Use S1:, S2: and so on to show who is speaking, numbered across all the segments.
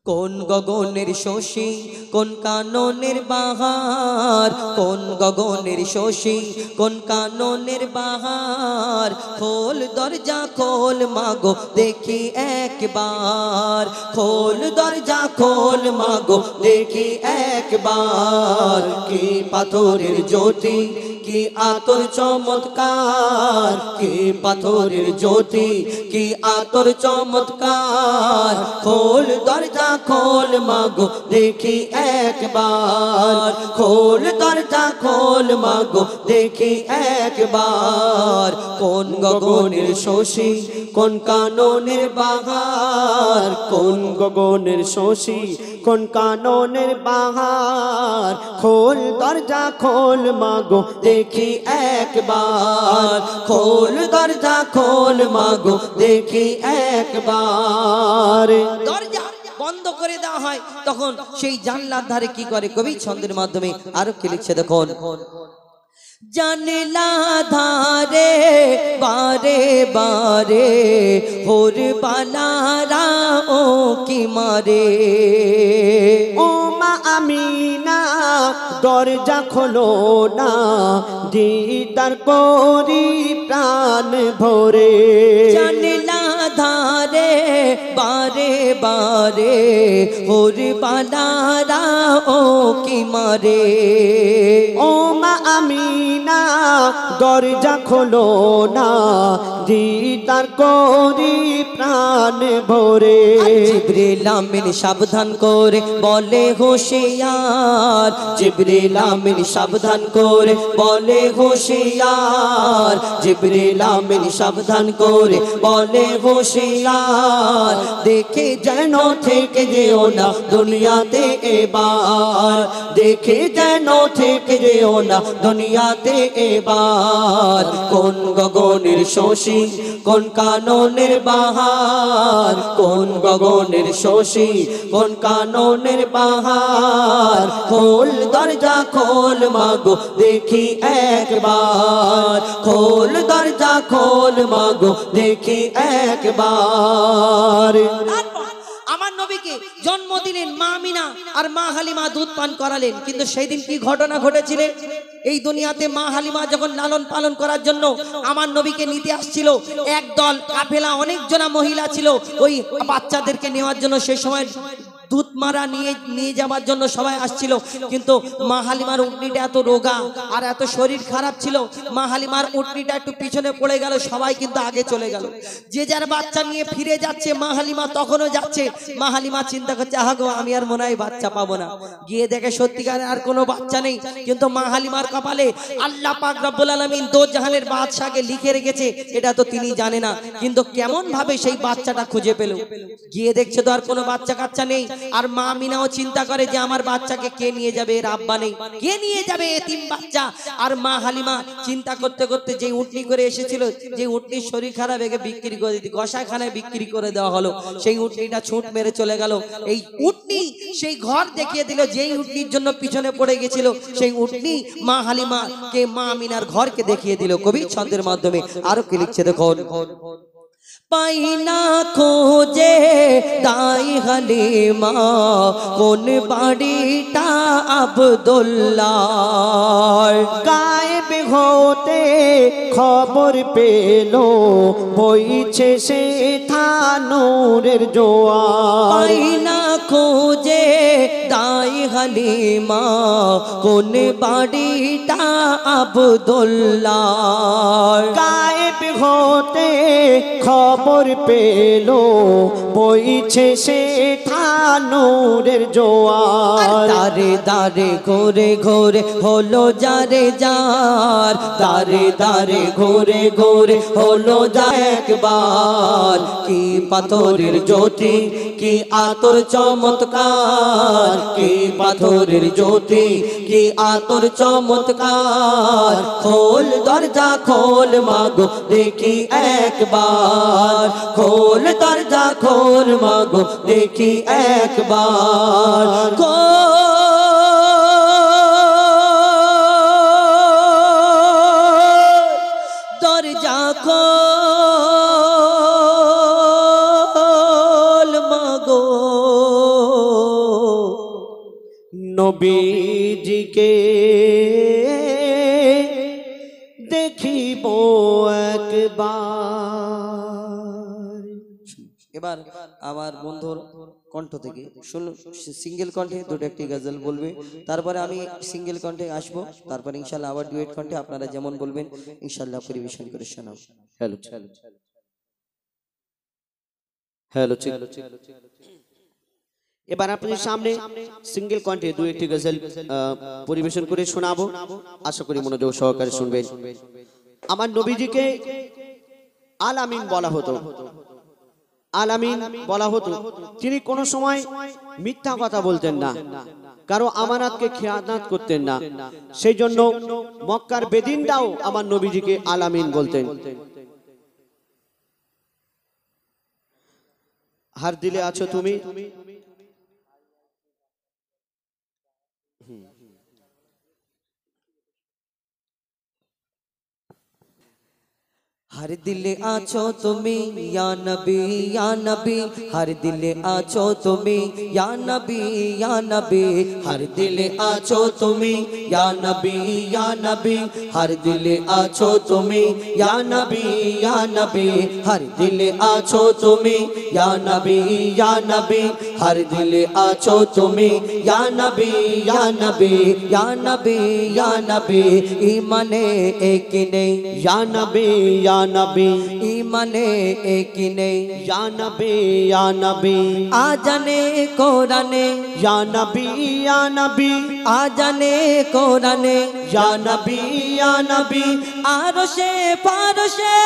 S1: কোন গগনের শশী কোন কাননের বাহার, কোন গগনের শশী কোন কাননের বাহার, খোল দরজা খোল মাগো দেখি একবার, খোল দরজা খোল মাগো দেখি একবার। কি পাথরের জ্যোতি কি আতর চমৎকার, কি পাথরের জ্যোতি কি আতর চমৎকার, খোল দরজা খোল মাগো দেখি একবার, খোল দরজা খোল মাগো দেখি একবার। কোন গগনের শশী কোন কাননের বাহার, কোন গগনের শশী কোন কাননের বাহার, খোল দরজা খোল মাগো দেখি একবার, খোল দরজা খোল মাগো দেখি একবার। দরজা বন্ধ করে দেওয়া হয়, তখন সেই জানলার ধারে কি করে কবি ছন্দের মাধ্যমে আরো কি লিখছে দেখুন। জানলা ধারে বারে বারে হোর বালারা ও কি মারে,
S2: ও মা আমিনা দরজা খোলো না, দিদার করি প্রাণ ভরে।
S1: জানলা ধারে বারে বারে হোর বালারা ও কি মারে,
S2: ও মা আমিনা দরজা খোলো না, দিদার করি প্রাণ ভরে।
S1: জিবরিল আমিন সাবধান করে বলে হোশিয়ার, জিবরিল আমিন সাবধান করে বলে হোশিয়ার, জিবরিল আমিন সাবধান করে বলে হোশিয়ার। দেখে যেন থেকে যেও না দুনিয়াতে এবার, দেখে যেন থেকে যেও না দুনিয়াতে এবার। কোন গগনের শশী কোন কাননের বাহার, কোন গগনের শশী কোন কাননের বাহার, খোল দরজা খোল মাগো দেখি একবার, খোল দরজা খোল মাগো দেখি একবার। আমার নবীকে জন্ম দিলেন মা আমিনা আর মা হালিমা দুধ পান করালেন, কিন্তু সেই দিন কি ঘটনা ঘটেছিলেন? এই দুনিয়াতে মা হালিমা যখন লালন পালন করার জন্য আমার নবীকে নিতে আসছিল, একদল কাফেলা অনেক জনা মহিলা ছিল ওই বাচ্চাদেরকে নেওয়ার জন্য। সেই সময় দুধ মারা নিয়ে যাওয়ার জন্য সবাই আসছিল, কিন্তু মা হালিমার উটনিটা এত রোগা আর এত শরীর খারাপ ছিল, মা হালিমার উটনিটা একটু পিছনে পড়ে গেল, সবাই কিন্তু আগে চলে গেল। যে যার বাচ্চা নিয়ে ফিরে যাচ্ছে, মা হালিমা তখনও যাচ্ছে। মা হালিমা চিন্তা করছে, আহা গো আমি আর মনে হয় বাচ্চা পাবো না। গিয়ে দেখে সত্যিকারে আর কোনো বাচ্চা নেই, কিন্তু মা হালিমার কপালে আল্লাহ পাক রব্বুল আলামিন দোজাহানের বাদশাকে লিখে রেখেছে, এটা তো তিনি জানে না। কিন্তু কেমন ভাবে সেই বাচ্চাটা খুঁজে পেল? গিয়ে দেখছে তো আর কোনো বাচ্চা কাচ্চা নেই। আর মা আমিনাও চিন্তা করে যে আমার বাচ্চাকে কে নিয়ে যাবে, এর আব্বা নেই, কে নিয়ে যাবে এতিম বাচ্চা। আর মা হালিমা চিন্তা করতে করতে যে উটনি করে এসেছিল, যে উটনির শরীর খারাপ, একে বিক্রি করে দিতে গোশাখানায় বিক্রি করে দেওয়া হলো। সেই উটনিটা ছুট মেরে চলে গেল। এই উটনি সেই ঘর দেখিয়ে দিল যেই উটনির জন্য পিছনে পড়ে গেছিল, সেই উটনি মা হালিমা কে মা আমিনার ঘরকে দেখিয়ে দিল। কবি ছন্দের মাধ্যমে আরো কি লিখছে দেখুন। পাইনা খোঁজে দাই হালিমা কোন বাড়িটা আব্দুল্লাহ,
S2: গায়েব হতে খবর পেল বইছে সে থানুরের জোয়ার।
S1: পাইনা খোঁজে দাই হালিমা কোন বাড়িটা আব্দুল্লাহ,
S2: গায়েব হতে খবর পেল বইছে সে থানুরের জোয়ার।
S1: দারে দারে ঘোরে ঘোরে হলো যারে যার, দারে দারে ঘোরে ঘোরে হলো যা একবার। কি পাথরের জ্যোতি কি আতর চমৎকার, কি পাথরের জ্যোতি কি আতর চমৎকার, খোল দরজা খোল মাগো দেখি একবার, খোল দরজা খোল মাগো দেখি একবার। দরজা খোল মাগো
S2: নবীজিকে দেখিব একবার।
S1: এবার আমার বন্ধুর কণ্ঠ থেকে সিঙ্গেল কণ্ঠে দুটো একটি গজল বলবে, তারপরে আমি সিঙ্গেল কণ্ঠে আসবো, তারপরে ইনশাল্লাহ আবার ডুয়েট কণ্ঠে আপনারা যেমন বলবেন ইনশাল্লাহ পরিবেশন করে শোনাবো।
S2: হ্যালো হ্যালো, এবার আপনাদের সামনে সিঙ্গেল কণ্ঠে দুই একটি গজল পরিবেশন করে শোনাবো, আশা করি মনোযোগ সহকারে শুনবেন। আমার নবীজিকে আল আমিন বলা হতো, আল আমিন বলা হতো। তিনি কোনো সময় মিথ্যা কথা বলতেন না, কারো আমানতকে খেয়ানত করতেন না। সেই জন্য মক্কার বেদিনরাও আমার নবীজিকে আল আমিন বলতেন। হার দিলে আছো তুমি,
S1: हर दिले आछो तुम्हें या नबी हर दिले आछो तुम्हें या नबी हर दिले आछो तुम्हें या नबी हर दिले आछो तुम्हें या नबी हर दिले आछो तुम्हें या नबी हर दिले आछो तुम्हें या नबी ईमाने एक नहीं
S2: या नबी या नबी,
S1: ईमाने एक नहीं
S2: या नबी या नबी,
S1: आ जाने कोराने
S2: या नबी या नबी,
S1: आ जाने कोराने
S2: या नबी या नबी,
S1: आरोशे पारोशे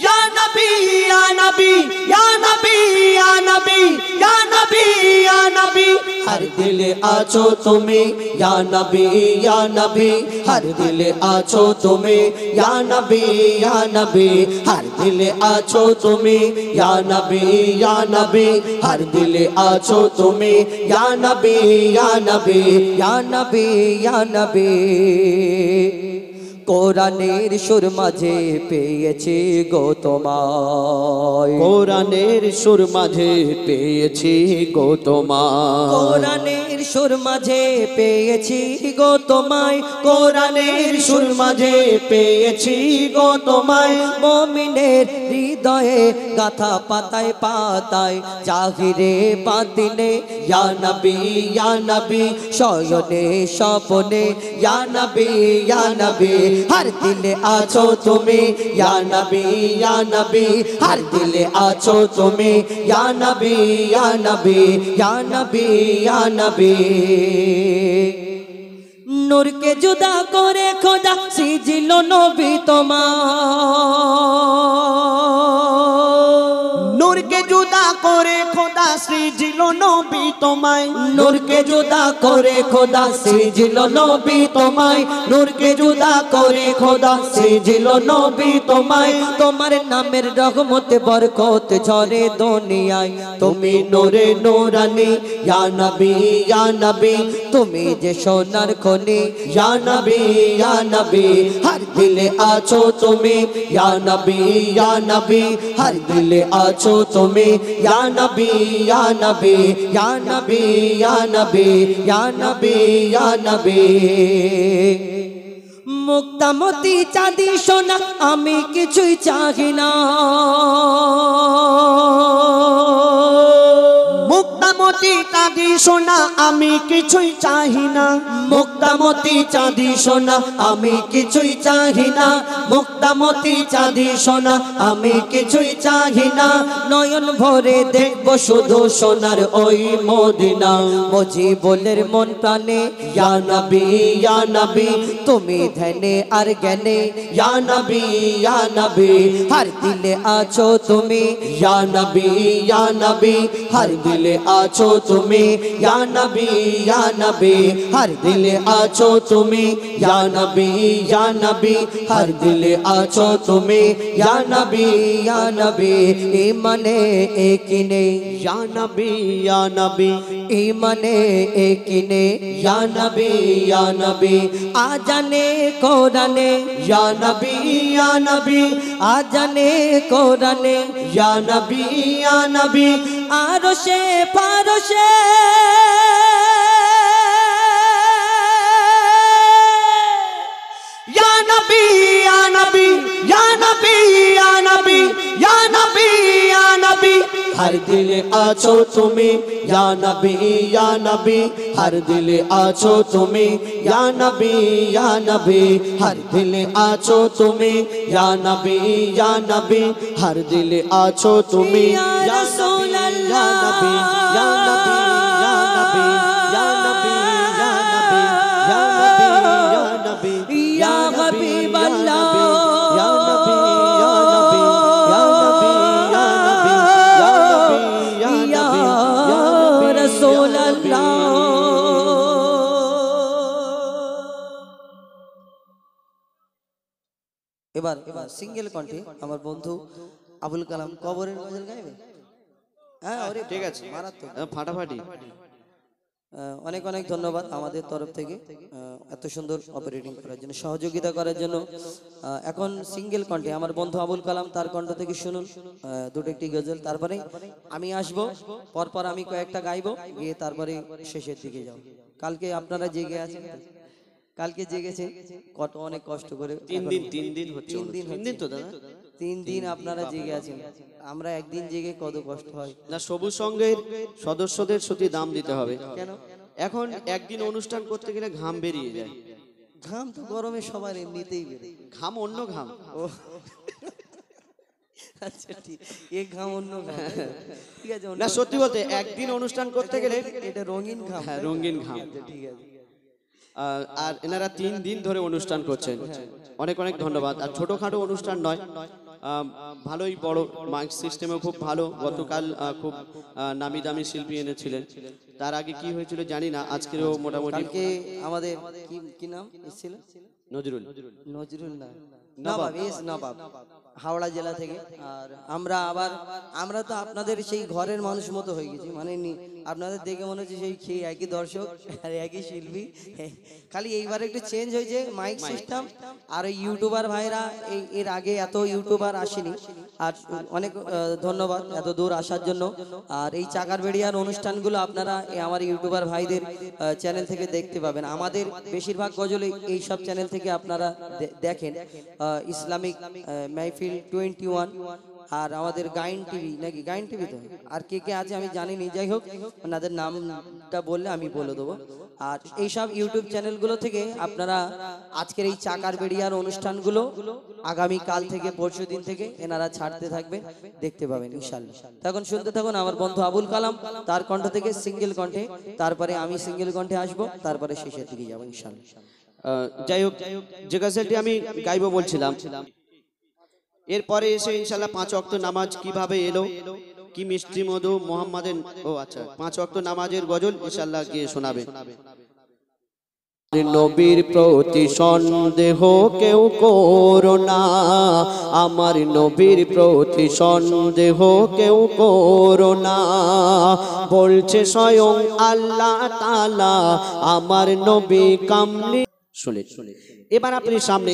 S2: या नबी या नबी, या नबी या नबी, या नबी या नबी,
S1: हर दिले आछो तुम्हें या नबी हर दिले आछो तुम्हें या नबी हर दिले आछो तुम्हें या नबी हर दिले आछो तुम्हें या नबी या नबी কোরআনের সুর মাঝে পেয়েছি গো তোমায়,
S2: কোরআনের সুর মাঝে পেয়েছি গো তোমায়,
S1: কোরআনের সুর মাঝে পেয়েছি গো তোমায়,
S2: কোরআনের সুর মাঝে পেয়েছি গো তোমায়,
S1: মুমিনের হৃদয়ে গাথা পাতায় পাতায় জাহিরে বাতিনে ইয়া নবী শয়নে স্বপনে ইয়া নবী हर दिले आछो तुम्हें या नबी हर दिले आछो तुम्हें या नबी या नबी नूर के जुदा करे खोदा सिजिलो नबी তোমার,
S2: नूर के जुदा करे खोदा सृजिलो नबी তোমায়,
S1: नूर के जुदा करे खोदा सृजिलो नबी তোমায়, नूर के जुदा करे खोदा सृजिलो नबी তোমায়, তোমার নামের রহমতে বরকত ঝরে দুনিয়ায়, তুমি নূরে নূরানি ইয়া নবী তুমি যে সোনার খনি ইয়া নবী हर दिले आछो তুমি ইয়া নবী हर दिले आछो तुम्हें या नबी या नबी মুক্তামতি চাঁদি সোনা আমি কিছুই চাহি না,
S2: মুক্তামতি চাঁদি সোনা আমি কিছুই চাহি না,
S1: মুক্তামতি চাঁদি সোনা আমি কিছুই চাহি না, মুক্তামতি চাঁদি সোনা আমি কিছুই চাহি না, নয়ন ভরে দেখবো শুধু সোনার ওই মদিনা, মুজিবুলের মন প্রাণে ইয়া নবী তুমি ধ্যানে আর জ্ঞানে ইয়া নবী हर दिले आछो तुम्हें या नबी हर दिले आछो तुम्हें
S2: या नबी या नबी हर दिल आछो तुम्हें या नबी या नबी हर दिल आछो तुम्हें या नबी ईमाने एक ने या नबी ईमाने एक ने या नबी आजाने कोराने या नबी आजाने कोराने या नबी आरोशे पारोशे या नबी या नबी या नबी या नबी या नबी या नबी हर दिल आछो तुम्हें या नबी हर दिल आछो तुम्हें या नबी हर दिल आछो तुम्हें या नबी हर दिल आछो तुम्हें या रसूल अल्लाह या नबी या नबी या नबी या नबी या नबी या नबी या हबीब अल्लाह या नबी या नबी या नबी या नबी या नबी या नबी या रसूल अल्लाह
S1: এবার সিঙ্গেল কণ্ঠে আমার বন্ধু আবুল কালাম কবরের গজল গাইবে। হ্যাঁ ওরে
S2: ঠিক আছে
S1: মারাত্মক
S2: ফাটাফাটি
S1: অনেক অনেক ধন্যবাদ আমাদের তরফ থেকে এত সুন্দর অপারেটিং করার জন্য সহযোগিতা করার জন্য। এখন সিঙ্গেল কণ্ঠে আমার বন্ধু আবুল কালাম তার কণ্ঠ থেকে শুনুন দুটো একটি গজল, তারপরে আমি আসব, পরপর আমি কয়েকটা গাইবো, গিয়ে তারপরে শেষের দিকে যাব। কালকে আপনারা জেগে আছেন, কালকে জেগেছে কত অনেক কষ্ট করে,
S2: 3 দিন হচ্ছে 3 দিন তো দাদা
S1: 3 দিন আপনারা জেগে আছেন, আমরা একদিন জেগে কত কষ্ট হয়
S2: না। সবুজ সংঘের সদস্যদের সত্যি দাম দিতে হবে।
S1: কেন?
S2: এখন একদিন অনুষ্ঠান করতে গেলে ঘাম বেরিয়ে যায়।
S1: ঘাম তো গরমে সবার এমনিতেই বেরোয়,
S2: ঘাম অন্য ঘাম।
S1: ও আচ্ছা ঠিক, এই ঘাম অন্য ঘাম, ঠিক আছে।
S2: না সত্যি বলতে একদিন অনুষ্ঠান করতে গেলে
S1: এটা রঙিন ঘাম।
S2: হ্যাঁ রঙিন ঘাম।
S1: ঠিক আছে।
S2: আর এনারা 3 দিন ধরে অনুষ্ঠান করছেন, অনেক অনেক ধন্যবাদ। আর ছোটখাটো অনুষ্ঠান নয়, ভালোই বড় মাইক সিস্টেমও খুব ভালো। গতকাল খুব নামি দামি শিল্পী এনেছিলেন, তার আগে কি হয়েছিল জানি না, আজকেও মোটামুটি।
S1: কালকে আমাদের কি নাম এসেছিল?
S2: নজরুল
S1: না নবাব, নবাব হাওড়া জেলা থেকে। আর আমরা তো আপনাদের সেই ঘরের মানুষ মতো হয়ে গেছি, মানে আপনাদের দেখে মনে হচ্ছে সেই একই দর্শক আর একই শিল্পী, খালি এইবার একটু চেঞ্জ হয়েছে মাইক সিস্টেম। আর ওই ইউটিউবার ভাইরা এর আগে এত ইউটিউবার আসেনি। আর অনেক ধন্যবাদ এত দূর আসার জন্য। আর এই চাকার বেড়িয়ার অনুষ্ঠানগুলো আপনারা আমার ইউটিউবার ভাইদের চ্যানেল থেকে দেখতে পাবেন। আমাদের বেশিরভাগ গজল এই সব চ্যানেল থেকে আপনারা দেখেন, ইসলামিক মাহফিল 21, আর আমাদের গাইন টিভি, নাকি গাইন টিভি তো, আর কে কে আছে আমি জানি নি, যাই হোক ওনাদের নামটা বললে আমি বলে দেবো। আর এইসব ইউটিউব চ্যানেলগুলো থেকে আপনারা আজকের এই চাকার বেড়িয়ার অনুষ্ঠানগুলো আগামী কাল থেকে পরশু দিন থেকে এনারা ছাড়তে থাকবেন, দেখতে পাবেন ইনশাআল্লাহ। তখন শুনতে থাকুন আমার বন্ধু আবুল কালাম তার কণ্ঠ থেকে সিঙ্গেল কণ্ঠে, তারপরে আমি সিঙ্গেল কণ্ঠে আসবো, তারপরে শেষের দিকে যাবো ইনশাআল্লাহ।
S2: যাই হোক, যে গজলটি আমি গাইবো বলছিলাম, এরপরে এসে ইনশাআল্লাহ 5 ওয়াক্ত নামাজ কিভাবে এলো, কি মিষ্টি মধু মোহাম্মদের, ও আচ্ছা 5 ওয়াক্ত নামাজের গজল ইনশাআল্লাহ গিয়ে শোনাবে। নবীর প্রতি সন্দেহ কেউ করো না, আমার নবীর প্রতি সন্দেহ কেউ করো না, বলছে স্বয়ং আল্লাহ তাআলা আমার নবী কামলি। শুনে এবার আপনার সামনে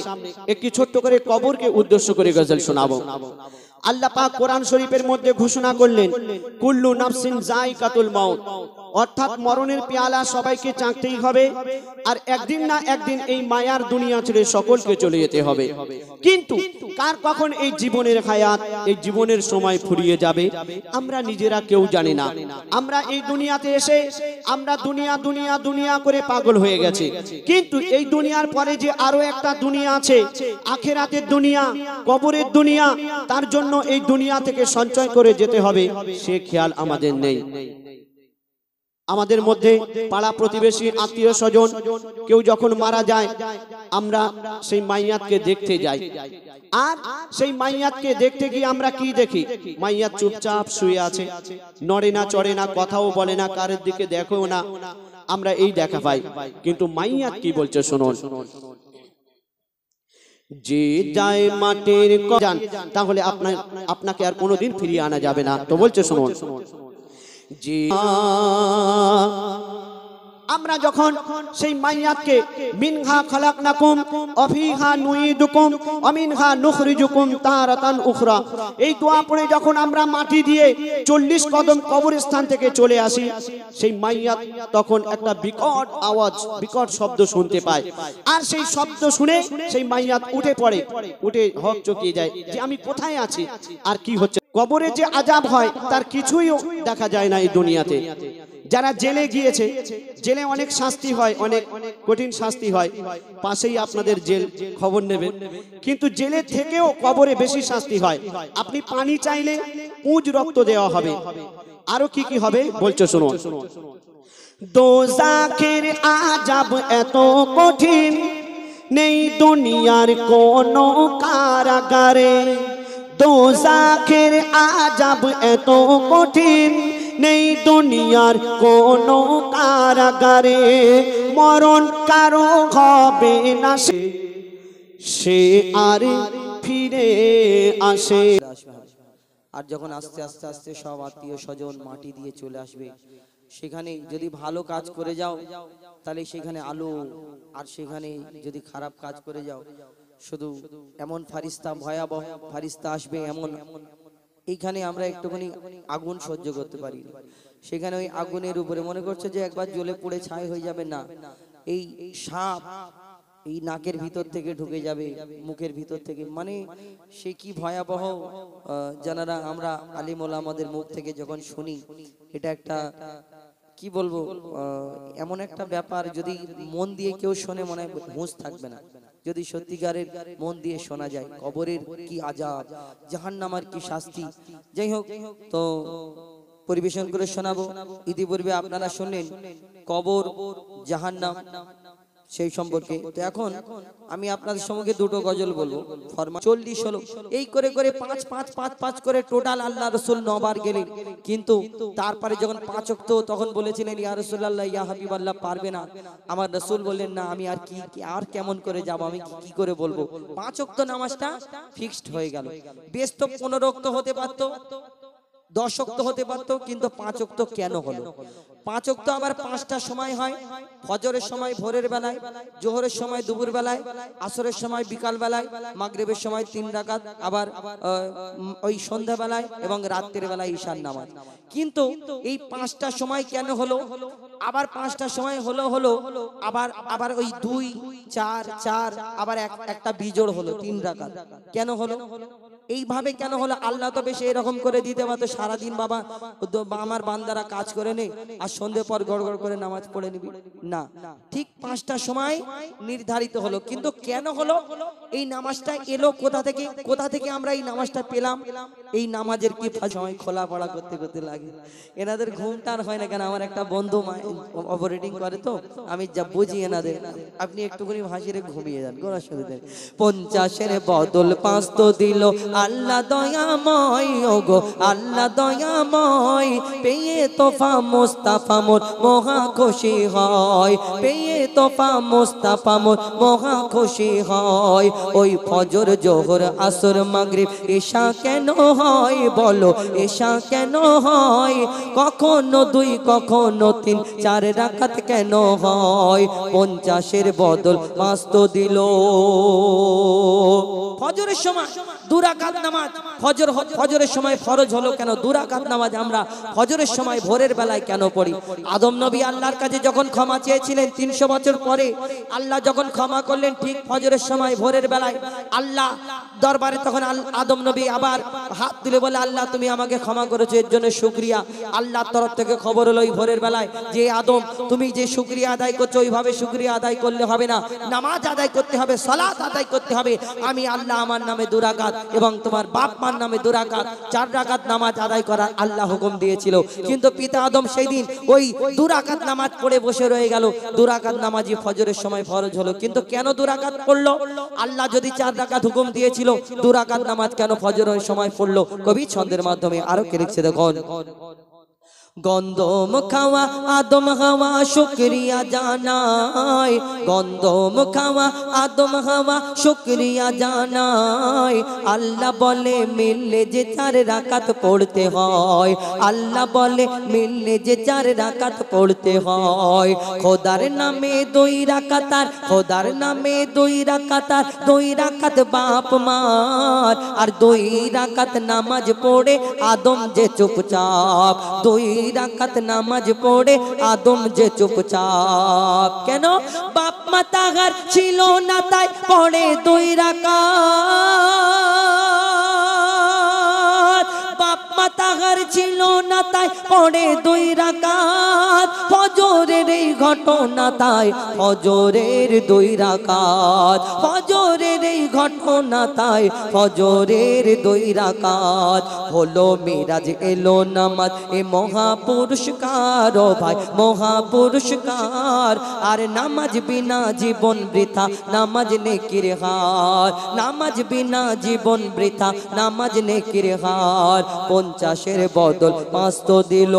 S2: একটি ছোট্ট করে কবরকে উদ্দেশ্য করে গজল শোনাবো। আল্লাহ পাক কোরআন শরীফের মধ্যে ঘোষণা করলেন, কুল্লু নাফসিন যায়কাতুল মাউত, অর্থাৎ মরণের পেয়ালা সবাইকে চাখতেই হবে। আর একদিন না একদিন এই মায়ার দুনিয়া ছেড়ে সকলকে চলে যেতে হবে। কিন্তু কার কখন এই জীবনের হায়াত, এই জীবনের সময় ফুরিয়ে যাবে আমরা নিজেরা কেউ জানি না। আমরা এই দুনিয়াতে এসে আমরা দুনিয়া দুনিয়া দুনিয়া করে পাগল হয়ে গেছি, কিন্তু এই দুনিয়ার পরে যে আরো একটা দুনিয়া আছে, আখিরাতের দুনিয়া, কবরের দুনিয়া, তার জন্য এই দুনিয়া থেকে সঞ্চয় করে যেতে হবে সে খেয়াল আমাদের নেই। আমাদের মধ্যে পাড়া প্রতিবেশী আত্মীয় স্বজন কেউ যখন মারা যায় আমরা সেই মাইয়াতকে দেখতে যাই। আর সেই মাইয়াতকে দেখতে গিয়ে আমরা কি দেখি? মাইয়াত চুপচাপ শুয়ে আছে, নড়ে না চড়ে না, কথাও বলে না, কারের দিকে দেখেও না, আমরা এই দেখা পাই। কিন্তু মাইয়াত কি বলছে শুনুন, যে যায় মাটির যান, তাহলে আপনাকে আর কোনোদিন ফিরিয়ে আনা যাবে না। তো বলছে শুনুন, যে আমরা যখন সেই মাইয়াতকে মিনহা খালাকনাকুম ওয়া ফিহা নুইদুকুম ওয়া মিনহা নুখরিজুকুম তারাতান উখরা, এই দোয়া পড়ে যখন আমরা মাটি দিয়ে 40 কদম কবরস্থান থেকে চলে আসি, সেই মাইয়াত তখন একটা বিকট আওয়াজ, বিকট শব্দ শুনতে পায়। আর সেই শব্দ শুনে সেই মাইয়াত উঠে পড়ে, উঠে হক চকিয়ে যায় যে আমি কোথায় আছি আর কি হচ্ছে। কবরে যে আযাব হয় তার কিছুই দেখা যায় না এই দুনিয়াতে। যারা জেলে গিয়েছে, জেলে অনেক শাস্তি হয়, অনেক কঠিন শাস্তি হয়, পাশেই আপনাদের জেল, খবর নেবেন। কিন্তু জেলে থেকেও কবরে বেশি শাস্তি হয়। আপনি পানি চাইলে পুঁজ রক্ত দেওয়া হবে, আরো কি কি হবে বলছো শুনুন। দোজাখের আযাব এত কঠিন নেই দুনিয়ার কোন কারাগারে, দোজাখের আযাব এত কঠিন নেই দুনিয়ার কোন কারাগারে, মরণ কারো হবে না সে আর ফিরে আসে।
S1: আর যখন আস্তে আস্তে আস্তে সব আত্মীয় স্বজন মাটি দিয়ে চলে আসবে, সেখানে যদি ভালো কাজ করে যাও তাহলে সেখানে আলো, আর সেখানে যদি খারাপ কাজ করে যাও শুধু এমন ফারিস্তা, ভয়াবহ ফারিস্তা আসবে এমন। এইখানে আমরা একটুখানি আগুন সহ্য করতে পারি, সেখানে ওই আগুনের উপরে মনে করছে যে একবার জ্বলে পুড়ে ছাই হয়ে যাবে, না, এই সাপ এই নাকের ভিতর থেকে ঢুকে যাবে, মুখের ভিতর থেকে, মানে সে কি ভয়াবহ। জানারা আমরা আলিম ওলামাদের মুখ থেকে যখন শুনি, এটা একটা কি বলবো, এমন একটা ব্যাপার, যদি মন দিয়ে কেউ শোনে মনে হয় হুঁশ থাকবে না। যদি সত্যিকারের মন দিয়ে শোনা যায় কবরের কি আযাব, জাহান্নামের কি শাস্তি। যাই হোক, তো পরিবেশন করে শোনাবো। ইতিপূর্বে আপনারা শুনলেন কবর, জাহান্নাম, সেই সম্পর্কে। তো এখন আমি আপনাদের সম্মুখে দুটো গজল বলবো। ফরমান 40 হলো, এই করে করে 5 5 5 5 করে টোটাল আল্লাহ রাসূল 9 বার গেলেন। কিন্তু তারপরে যখন 5 ওয়াক্ত, তখন বলেছিলেন ইয়া রাসূলুল্লাহ, ইয়া হাবিবাল্লাহ, পারবে না। আমার রাসূল বললেন না, আমি আর কি আর কেমন করে যাব, আমি কি করে বলবো। 5 ওয়াক্ত নামাজটা ফিক্সড হয়ে গেল। বেশ তো 15 ওয়াক্ত হতে পারতো, 10 ওয়াক্ত হতে পারতো, কিন্তু 5 ওয়াক্ত কেন হলো? 5 ওয়াক্ত আবার 5টা সময় হয়, ফজরের সময় ভোরের বেলায়, জোহরের সময় দুপুর বেলায়, আসরের সময় বিকাল বেলায়, মাগরিবের সময় 3 রাকাত, আবার ওই সন্ধ্যা বেলায় এবং রাতের বেলায় ঈশার নামাজ। কিন্তু এই 5টা সময় কেন হলো? আবার 5টা সময় হলো আবার ওই 2 4 4 আবার একটা বিজোড় হলো 3 রাকাত। কেন হলো? এইভাবে কেন হলো? আল্লাহ তো বেশি এরকম করে দিতে পারতো, সারাদিন বাবা আমার বান্দারা কাজ করে নে, আর সন্ধ্যে পর গড়গড় করে নামাজ পড়ে নিবি না। ঠিক 5টা সময় নির্ধারিত হলো। কিন্তু কেন হলো? এই নামাজটা এলো কোথা থেকে? কোথা থেকে আমরা এই নামাজটা পেলাম? এই নামাজের কি সময় খোলা পড়া করতে করতে লাগে, এনাদের ঘুমটার হয় না কেন? আমার একটা বন্ধু অপারেটিং করে, তো আমি যা বুঝি এনাদের, আপনি একটুখানি ভাসিয়ে ঘুমিয়ে যান, গোড়া শুরু দেন। 50-এর বদল 5 তো দিল আল্লাহ দয়াময়, ওগো আল্লাহ দয়াময়, পেয়ে তোফা মুস্তাফা মোর মহা খুশি হয়, পেয়ে তোফা মুস্তাফা মোর মহা খুশি হয়। ওই ফজর জোহর আসর মাগরিব ঈশা কেন হয় বলো, ঈশা কেন হয়? কখনো 2 কখনো 3 4 রাকাত কেন হয়? 50-এর বদল 5 তো দিল। ফজরের সময় 2 রাকাত নামাজ, ফজরের সময় ফরজ হলো কেন? 2 রাকাত নামাজ আমরা ফজরের সময় ভোরের বেলায় কেন পড়ি? আদম নবী আল্লাহর কাছে যখন ক্ষমা চেয়েছিলেন 300 বছর পরে, আল্লাহ যখন ক্ষমা করলেন ঠিক ফজরের সময় ভোরের বেলায় আল্লাহ দরবারে, তখন আদম নবী আবার হাত তুলে বলে আল্লাহ তুমি আমাকে ক্ষমা করেছো, এর জন্য শুকরিয়া। আল্লাহর তরফ থেকে খবর হলো ওই ভোরের বেলায় যে আদম তুমি যে শুকরিয়া আদায় করছো ওইভাবে শুকরিয়া আদায় করলে হবে না, নামাজ আদায় করতে হবে, সালাত আদায় করতে হবে। আমি আল্লাহ আমার নামে 2 রাকাত এবং তোমার বাপ মার নামে 2 রাকাত 4 রাকাত নামাজ আদায় করার আল্লাহ হুকুম দিয়েছিল। কিন্তু পিতা আদম সেই দিন ওই 2 রাকাত নামাজ পড়ে বসে রয়ে গেল। 2 রাকাত নামাজই ফজরের সময় ফরজ হলো, কিন্তু কেন 2 রাকাত পড়লো? আল্লাহ যদি 4 রাকাত হুকুম দিয়েছিল 2 রাকাত নামাজ কেন ফজরের সময় পড়লো? কবি ছন্দের মাধ্যমে আরো কে লিখছে দেখুন। গন্ধম খাওয়া আদম হাওয়া শুকরিয়া জানাই, গন্ধম খাওয়া আদম হাওয়া শুকরিয়া জানাই। আল্লাহ বলে মিললে যে 4 রাকাত পড়তে হয়, আল্লাহ বলে মিললে যে 4 রাকাত পড়তে হয়। খোদার নামে 2 রাকাত আর খোদার নামে 2 রাকাত আর 2 রাকাত বাপ মার, আর 2 রাকাত নামাজ পড়ে আদম যে চুপচাপ, 2 রাকাত নামাজ পড়ে আদম যে চুপচাপ। কেন? বাপ মা তাহার ছিল না তাই পড়ে 2 রাকাত, বাপ মা তাহার ছিল না তাই পড়ে 2 রাকাত। ফজরের এই ঘটনা তাই ফজরের 2 রাকাত, ফজরের এই ঘটনা তাই ফজরের 2 রাকাত। হলো মিরাজ এলো নামাজ এ মহাপুরস্কার, ও ভাই মহাপুরস্কার। আর নামাজ বিনা জীবন বৃথা, নামাজ নেকির হার, নামাজ বিনা জীবন বৃথা, নামাজ নেকির হার। 50-এর বদল 5 তো দিল।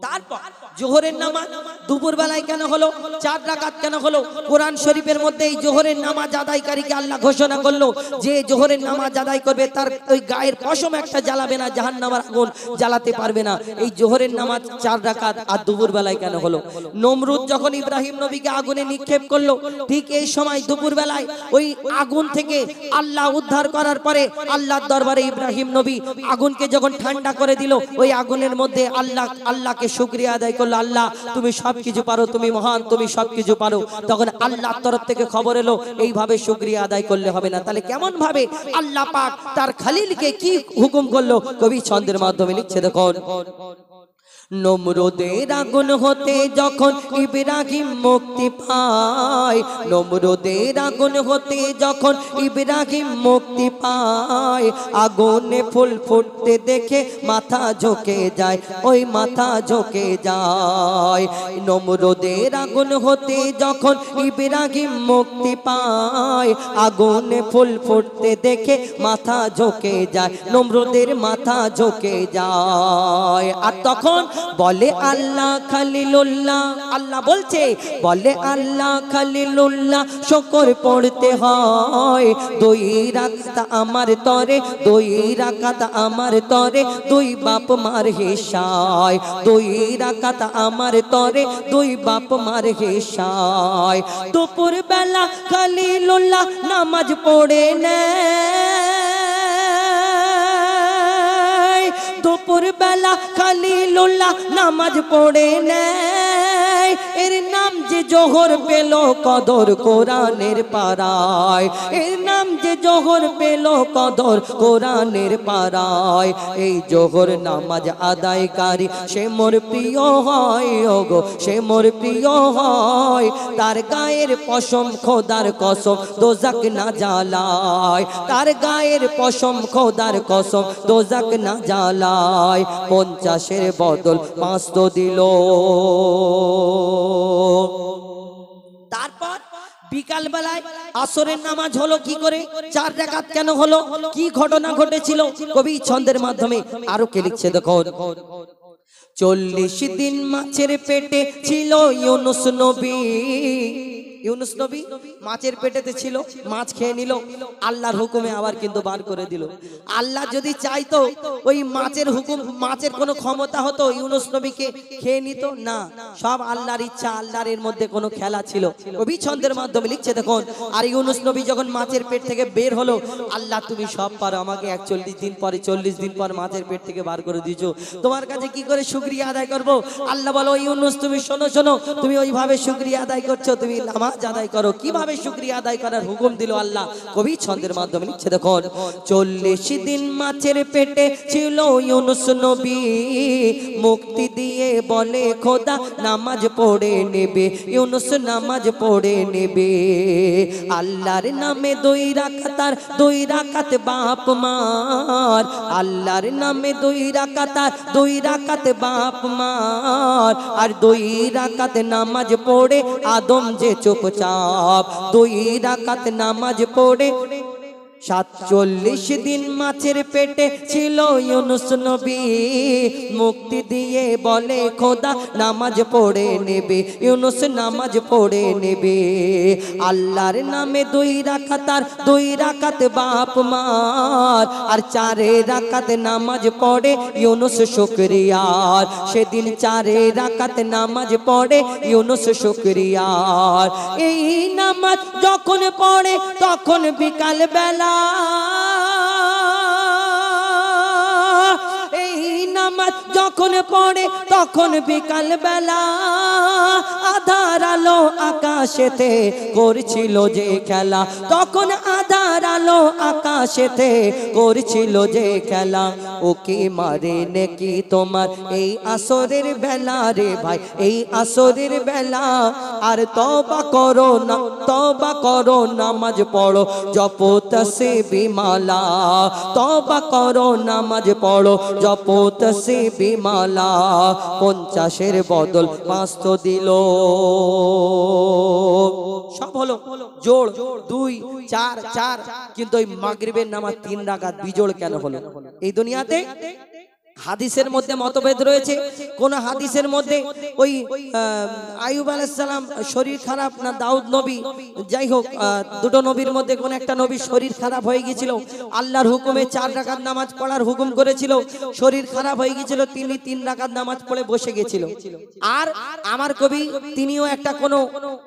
S1: তারপর জোহরের নামাজ দুপুর বেলায় কেন হলো? 4 রাকাত কেন হলো? কোরআন শরীফের মধ্যে এই জোহরের নামাজ আদায়কারীকে আল্লাহ ঘোষণা করলো যে জোহরের নামাজ আদায় করবে তার ওই গায়ের পশম একটা জ্বালাবে না, জাহান্নামের আগুন জ্বালাতে পারবে না। এই জোহরের নামাজ 4 রাকাত আর দুপুর বেলায় কেন হলো? নমরুদ যখন ইব্রাহিম নবীকে আগুনে নিক্ষেপ করলো, ঠিক এই সময় দুপুর বেলায় ওই আগুন থেকে আল্লাহ উদ্ধার করার পরে আল্লাহর দরবারে ইব্রাহিম নবী আগুনকে যখন ঠান্ডা করে দিল, ওই আগুনের মধ্যে আল্লাহকে শুকরিয়া আদায় করলো, আল্লাহ তুমি সবকিছু পারো, তুমি মহান, তুমি সবকিছু পারো। তখন আল্লাহর তরফ থেকে খবর এলো এইভাবে শুকরিয়া আদায় করলে হবে না। তাহলে কেমন ভাবে আল্লাহ পাক তার খলিলকে কি হুকুম করলো? কবি ছন্দের মাধ্যমে লিখছে দেখুন। নমরুদের আগুন হতে যখন ইব্রাহিম মুক্তি পায়, নমরুদের আগুন হতে যখন ইব্রাহিম মুক্তি পায়, আগুনে ফুল ফুটতে দেখে মাথা ঝুঁকে যায়, ওই মাথা ঝুঁকে যায়। নমরুদের আগুন হতে যখন ইব্রাহিম মুক্তি পায়, আগুনে ফুল ফুটতে দেখে মাথা ঝুঁকে যায়, নমরুদের মাথা ঝুঁকে যায়। আর তখন বলে আল্লাহ খলিলুল্লাহ, আল্লাহ বলছে বলে আল্লাহ খলিলুল্লাহ শুকর পড়তে হয়। 2 রাকাত আমার তরে, 2 রাকাত আমার তরে, 2 বাপ মার হিসায়, 2 রাকাত আমার তরে, 2 বাপ মার হিসায়। দুপুর বেলা খলিলুল্লাহ নামাজ পড়ে নেয়, দুপুর বেলা খলিলুল্লাহ নামাজ পড়ে নেয়। এর নাম যে জোহর পেল কদর কোরআনের পারায়, এর নাম যে জোহর পেল কদর কোরআনের পারায়। এই জোহর নামাজ আদায়কারী সে মোর প্রিয় হয়, ওগো সে মোর প্রিয় হয়। তার গায়ের পশম খোদার কসম দোজাক না জ্বালায়, তার গায়ের পশম খোদার কসম দোজাক না জ্বালায়। 50-এর বদল 5 তো দিল। তারপর বিকাল বেলায় আসরের নামাজ হলো কি করে? 4 রাকাত কেন হলো? কি ঘটনা ঘটেছিল? কবি ছন্দের মাধ্যমে আরো কে লিখছে দেখুন। 40 দিন মাছের পেটে ছিল ইউনুস নবী, ইউনুস নবী মাছের পেটেতে ছিল, মাছ খেয়ে নিল, আল্লাহর হুকুমে আবার কিন্তু বার করে দিল। আল্লাহ যদি চাইতো ওই মাছের হুকুম, মাছের কোনো ক্ষমতা হতো ইউনুস নবীকে খেয়ে নিত না, সব আল্লাহর ইচ্ছা, আল্লাহর এর মধ্যে কোনো খেলা ছিল। কবি ছন্দের মাধ্যমে লিখছে দেখুন। আর ইউনুস নবী যখন মাছের পেট থেকে বের হলো, আল্লাহ তুমি সব পারো, আমাকে 41 দিন পরে 40 দিন পর মাছের পেট থেকে বার করে দিয়েছো, তোমার কাছে কি করে শুকরিয়া আদায় করব? আল্লাহ বলো ইউনুস তুমি শোনো শোনো, তুমি ওইভাবে শুকরিয়া আদায় করছো, তুমি নামাজ নামাজ আদায় করো। কিভাবে শুকরিয়া আদায় করার হুকুম দিল আল্লাহ, কবি ছন্দের মাধ্যমে লিখছে দেখুন। 40 দিন মাছের পেটে ছিল ইউনুস নবী, মুক্তি দিয়ে বলে খোদা নামাজ পড়ে নেবে, ইউনুস নামাজ পড়ে নেবে। আল্লাহর নামে 2 রাকাত আর 2 রাকাত বাপ মার, আল্লাহর নামে 2 রাকাত আর 2 রাকাত বাপ মার, আর 2 রাকাত নামাজ পড়ে আদম যে চুপচাপ, 2 রাকাত নামাজ পড়ে 47 দিন মাছের পেটে ছিল ইউনুস নবী, মুক্তি দিয়ে বলে খোদা নামাজ পড়ে নেবে, ইউনুস নামাজ পড়ে নেবে। আল্লাহর নামে 2 রাকাত আর 2 রাকাত বাপ মার, আর 4 রাকাত নামাজ পড়ে ইউনুস শুকরিয়ার, সেদিন 4 রাকাত নামাজ পড়ে ইউনুস শুকরিয়ার। এই নামাজ যখন পড়ে তখন বিকাল বেলা, এই নামাজ যখন পড়ে তখন বিকাল বেলা, আধার আলো আকাশেতে করছিল যে খেলা, তখন আধার আলো আকাশেতে করছিল যে খেলা। ও কি মারে নাকি তোমার এই আসরের বেলা রে ভাই, এই আসরের বেলা। আর তওবা করো না, তওবা করো নামাজ পড়ো জপো তাসবিহ মালা, তওবা করো নামাজ পড়ো জপো তাসবিহ মালা। 50-এর বদল 5 তো দিল, সব হলো জোড় 2 4 4, কিন্তু ওই মাগরিবের নামাজ 3 রাকাত বিজোড় কেন হলো? এই দুনিয়াতে হাদিসের মধ্যে মতভেদ রয়েছে। কোন হাদিসের মধ্যে ওই আইয়ুব আলাইহিস সালাম শরীর খারাপ না দাউদ নবী, যাই হোক দুটো নবীর মধ্যে কোন একটা নবী শরীর খারাপ হয়ে গিয়েছিল, আল্লাহর হুকুমে 4 রাকাত নামাজ পড়ার হুকুম করেছিল, শরীর খারাপ হয়ে গিয়েছিল, তিনি 3 রাকাত নামাজ পড়ে বসে গিয়েছিল। আর আমার কবি তিনিও একটা কোন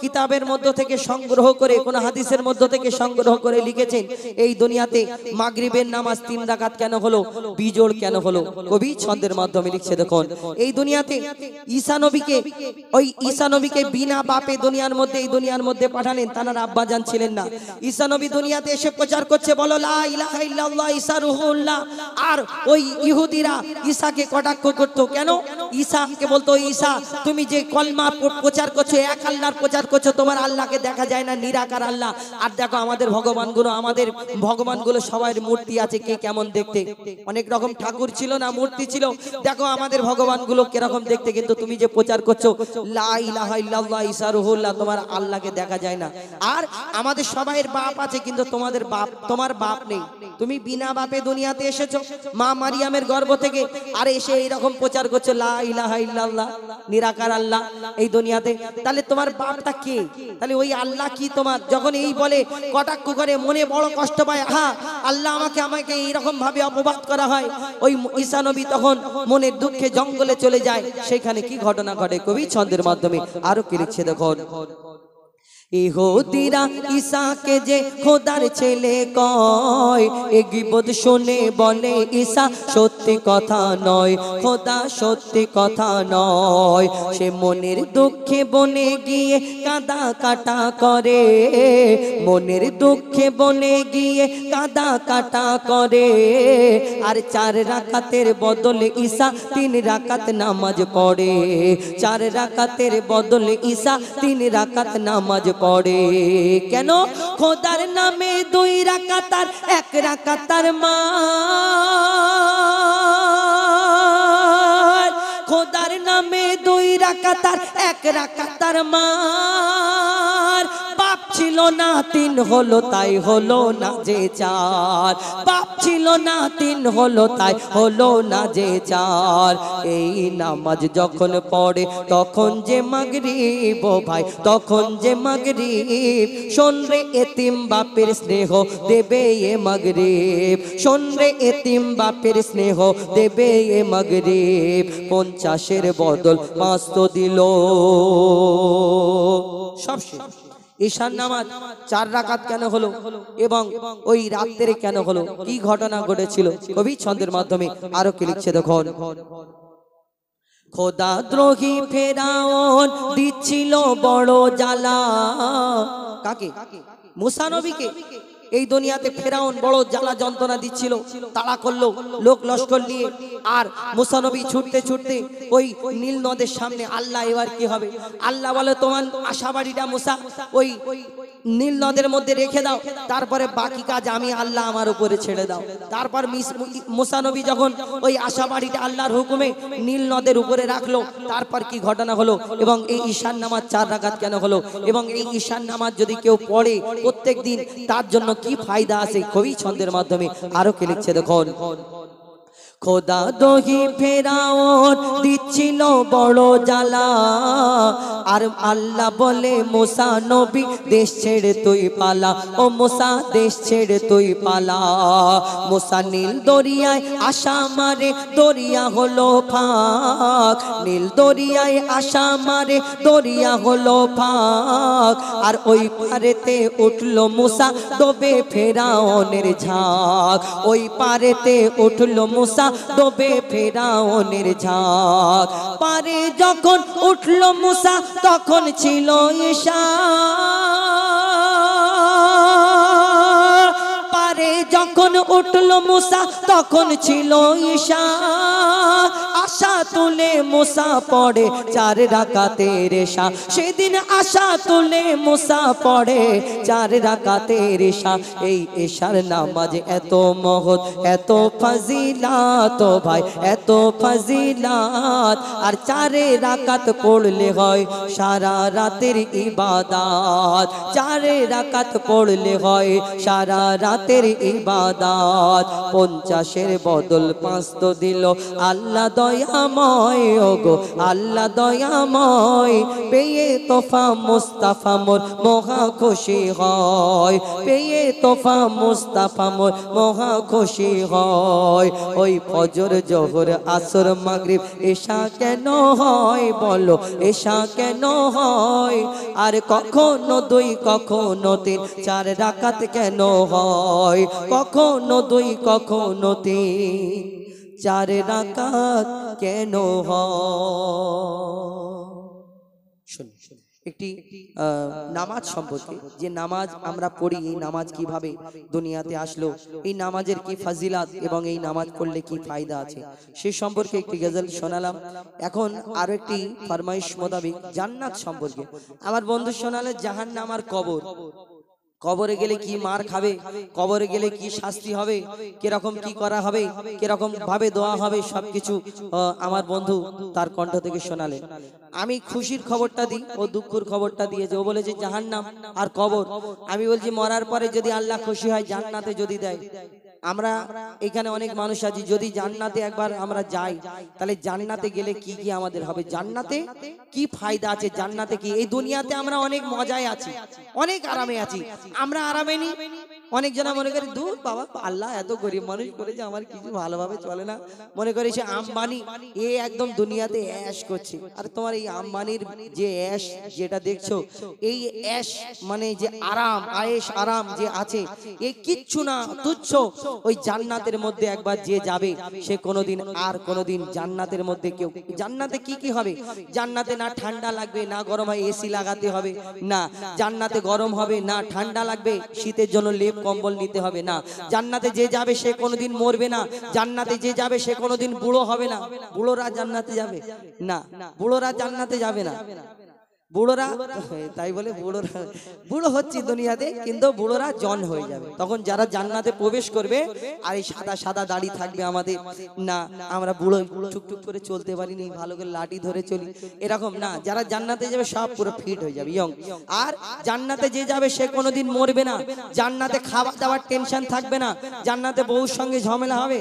S1: কিতাবের মধ্য থেকে সংগ্রহ করে, কোন হাদিসের মধ্য থেকে সংগ্রহ করে লিখেছেন এই দুনিয়াতে মাগরিবের নামাজ 3 রাকাত কেন হলো, বিজোড় কেন হলো? কবি ছন্দের মাধ্যমে লিখছে দেখুন। এই দুনিয়াতে ঈসা নবীকে, ওই ঈসা নবীকে বিনা বাপে দুনিয়ার মধ্যে, এই দুনিয়ার মধ্যে পাঠালেন, তার আব্বা জান ছিলেন না। ঈসা নবী দুনিয়াতে এসে প্রচার করছে, বলো লা ইলাহা ইল্লাল্লাহ ঈসা রুহুল্লাহ। আর ওই ইহুদিরা ঈসাকে কটাক্ষ করতো, কেন? ঈসাকে বলতো, ঈসা তুমি যে কলমা প্রচার করছো, এক আল্লাহর প্রচার করছো, তোমার আল্লাহকে দেখা যায় না, নিরাকার আল্লাহ। আর দেখো আমাদের ভগবানগুলো সবার মূর্তি আছে, কে কেমন দেখতে, অনেক রকম ঠাকুর ছিল না, মূর্তি ছিল, দেখো আমাদের ভগবানগুলো কিরকম দেখতে, কিন্তু তুমি যে প্রচার করছো লা ইলাহা ইল্লাল্লাহ ঈসা রুহুল্লাহ, তোমার আল্লাহকে দেখা যায় না। আর আমাদের সবাইয়ের বাপ আছে, কিন্তু তোমাদের বাপ, তোমার বাপ নেই, তুমি বিনা বাপে দুনিয়াতে এসেছো মা মারিয়ামের গর্ভ থেকে, আর এসে এইরকম প্রচার করছো লা ইলাহা ইল্লাল্লাহ নিরাকার আল্লাহ এই দুনিয়াতে। তাহলে তোমার বাপটা কে? তাহলে ওই আল্লাহ কি তোমার? যখন এই বলে কটাক্ষ করে, মনে বড় কষ্ট পায়, হ্যাঁ আল্লাহ আমাকে এইরকম ভাবে অপবাদ করা হয়, ওই ঈসা নবী তখন মনের দুঃখে জঙ্গলে চলে যায়। সেখানে কি ঘটনা ঘটে কবি ছন্দের মাধ্যমে আরো কি লিখছে দেখুন। ইহুদিরা ঈসাকে যে খোদার ছেলে কয়, এ গীবত শুনে বলে ঈসা সত্যি কথা নয়, খোদা সত্যি কথা নয়। সে মনের দুঃখে বনে গিয়ে কাঁদা কাটা করে, মনের দুঃখে বনে গিয়ে কাঁদা কাটা করে। আর 4 রাকাতের বদলে ঈসা 3 রাকাত নামাজ পড়ে, 4 রাকাতের বদলে ঈসা 3 রাকাত নামাজ পড়ে। কেন? খোদার নামে 2 রাকাত আর 1 রাকাতার মার, খোদার নামে 2 রাকাত আর 1 রাকাতার মার। বাপ ছিল না 3 হলো, তাই হলো না যে 4, বাপ ছিল না 3 হলো, তাই হলো না যে 4। এই নামাজ যখন পড়ে তখন যে মাগরিব, ও ভাই তখন যে মাগরিব। শোন রে এতিম বাপের স্নেহ দেবে এ মাগরিব, শোন রে এতিম বাপের স্নেহ দেবে এ মাগরিব। 50-এর বদল 5 তো দিল, সব শেষ। ঈশান নামাজ 4 রাকাত কেন হলো এবং ওই রাত্রে কেন হলো, কি ঘটনা ঘটেছিল কবি ছন্দের মাধ্যমে আরো কি লিখছে দেখুন। খোদা দ্রোহী ফেরাউন দিচ্ছিল বড় জ্বালা। কাকে? মুসা নবীকে। এই দুনিয়াতে ফেরাউন বড় জ্বালা যন্ত্রণা দিচ্ছিল, তাড়া করলো লোক লস্কর নিয়ে। আর মুসা নবী ছুটতে ছুটতে ওই নীল নদের সামনে। আল্লাহ এবার কি হবে? আল্লাহ বলে তোমার আশাবাড়িটা মুসা ওই নীল নদের মধ্যে রেখে দাও, তারপরে বাকি কাজ আমি আল্লাহ আমার উপরে ছেড়ে দাও। তারপর মুসা নবী যখন ওই আশাবাড়িটা আল্লাহর হুকুমে নীল নদের উপরে রাখলো, তারপর কি ঘটনা হলো এবং এই ঈশান নামাজ 4 রাকাত কেন হলো এবং এই ঈশান নামাজ যদি কেউ পড়ে প্রত্যেক দিন তার জন্য কি ফায়দা আছে, কবি ছন্দের মাধ্যমে আরো কি লিখছে দেখুন। খোদা দহি ফেরাউন দিচ্ছিল বড় জ্বালা, আর আল্লাহ বলে মুসা নবী দেশ ছেড়ে তুই পালা, ও মুসা দেশ ছেড়ে তুই পালা। মুসা নীল দরিয়ায় আশা মারে দরিয়া হলো ফাঁক, নীল দরিয়ায় আশা মারে দরিয়া হলো ফাঁক। আর ওই পারেতে উঠলো মুসা ডোবে ফেরাউনের ঝাঁক, ওই পারেতে উঠলো মুসা ডোবে ফেরাউনের ঝাঁক। পারে যখন উঠলো মুসা তখন ছিল ঈশা, পারে যখন উঠলো মুসা তখন ছিল ঈশা। আশা তুলে মুসা পড়ে 4 রাকাতের ঈশা, সেদিন আশা তুলে মুসা পড়ে 4 রাকাতের ঈশা। এই ঈশার নামাজ এত মহৎ এত ফাজিলাত ভাই, এত ফাজিলাত। আর 4 রাকাত পড়লে হয় সারা রাতের ইবাদত, 4 রাকাত পড়লে হয় সারা রাতের ইবাদত। 50-এর বদল 5 তো দিল আল্লাহ দয়াময়, ওগো আল্লাহ দয়াময়। পেয়ে তোফা মুস্তাফা মোর মহা খুশি হয়, পেয়ে তোফা মুস্তাফা মোর মহা খুশি হয়। ওই ফজর জোহর আসর মাগরিব ঈশা কেন হয় বলো, ঈশা কেন হয়? আর কখনো 2 কখনো 3 4 রাকাত কেন হয়? কখনো 2 কখনো 3 4 রাকাত কেন হয়? একটি নামাজ সম্পর্কে, যে নামাজ আমরা পড়ি, এই নামাজ কিভাবে দুনিয়াতে আসলো, এই নামাজের কি ফাজিলাত এবং এই নামাজ পড়লে কি ফায়দা আছে, সে সম্পর্কে একটি গজল শোনালাম। এখন আরো একটি ফরমাইশ মোতাবেক জান্নাত সম্পর্কে আমার বন্ধু শোনালে জাহান্নাম আর কবর। কবরে গেলে কি মার খাবে, কবরে গেলে কি শাস্তি হবে, কিরকম কি করা হবে, কিরকম ভাবে দোয়া হবে, সবকিছু আমার বন্ধু তার কণ্ঠ থেকে শোনালেন। আমি খুশির খবরটা দিই, ও দুঃখের খবরটা দিয়েছে। ও বলেছে জাহান্নাম আর কবর। আমি বলছি মরার পরে যদি আল্লাহ খুশি হয় জান্নাতে যদি দেয়। আমরা এখানে অনেক মানুষ আছি, যদি জান্নাতে একবার আমরা যাই তাহলে জান্নাতে গেলে কি কি আমাদের হবে, জান্নাতে কি ফায়দা আছে, জান্নাতে কি। এই দুনিয়াতে আমরা অনেক মজায় আছি, অনেক আরামে আছি, আমরা আরামে নি। অনেক জনা মনে করে দূর বাবা, আল্লাহ এত গরিব মানুষ করেছে, আমার কিছু ভালোভাবে চলে না। মনে করে সে আম্বানি, এ একদম দুনিয়াতে অ্যাশ করছে। আর তোমার এই আম্বানির যে অ্যাশ যেটা দেখছো, এই অ্যাশ মানে যে আরাম, আয়েশ আরাম যে আছে, এই কিচ্ছু না, তুচ্ছ। ওই জান্নাতের মধ্যে একবার যে যাবে সে কোনোদিন আর কোনোদিন জান্নাতের মধ্যে কেউ, জান্নাতে কি কি হবে, জান্নাতে না ঠান্ডা লাগবে না গরম হয়, এসি লাগাতে হবে না, জান্নাতে গরম হবে না ঠান্ডা লাগবে, শীতের জন্য লেপ কম্বল নিতে হবে না। জান্নাতে যে যাবে সে কোনোদিন মরবে না, জান্নাতে যে যাবে সে কোনোদিন বুড়ো হবে না। বুড়োরা জান্নাতে যাবে না, বুড়োরা জান্নাতে যাবে না। বুড়োরা, তাই বলে বুড়োরা, বুড়ো হচ্ছে দুনিয়াতে, কিন্তু বুড়োরা জন হয়ে যাবে তখন যারা জান্নাতে প্রবেশ করবে। আর এই সাদা সাদা দাড়ি থাকবে আমাদের, না আমরা বুড়ো টুকটুক করে চলতে পারিনি, ভালো করে লাঠি ধরে চলি, এরকম না। যারা জান্নাতে যাবে সব পুরো ফিট হয়ে যাবে, ইয়ং। আর জান্নাতে যে যাবে সে কোনোদিন মরবে না, জান্নাতে খাওয়া দাওয়ার টেনশন থাকবে না, জান্নাতে বউর সঙ্গে ঝামেলা হবে,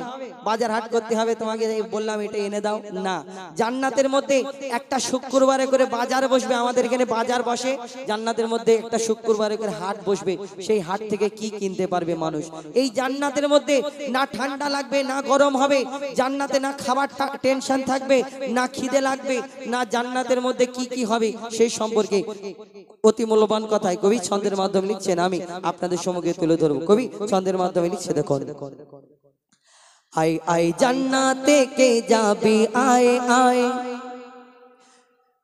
S1: বাজার হাট করতে হবে, তোমাকে বললাম এটা এনে দাও না। জান্নাতের মধ্যে একটা শুক্রবারে করে বাজার বসবে, আমাদের এখানে বাজার বসে, জান্নাতের মধ্যে একটা শুক্রবারে করে হাট বসবে, সেই হাট থেকে কি কিনতে পারবে মানুষ। এই জান্নাতের মধ্যে না ঠান্ডা লাগবে না গরম হবে, জান্নাতে না খাবার টেনশন থাকবে না খিদে লাগবে, না জান্নাতের মধ্যে কি কি হবে সেই সম্পর্কে অতি মূল্যবান কথাই কবি ছন্দের মাধ্যমে লিখছেন, আমি আপনাদের সম্মুখে তুলে ধরব। কবি ছন্দের মাধ্যমে লিখছে, দেখুন। আয় আয় জান্নাতে কে যাবি, আয় আয়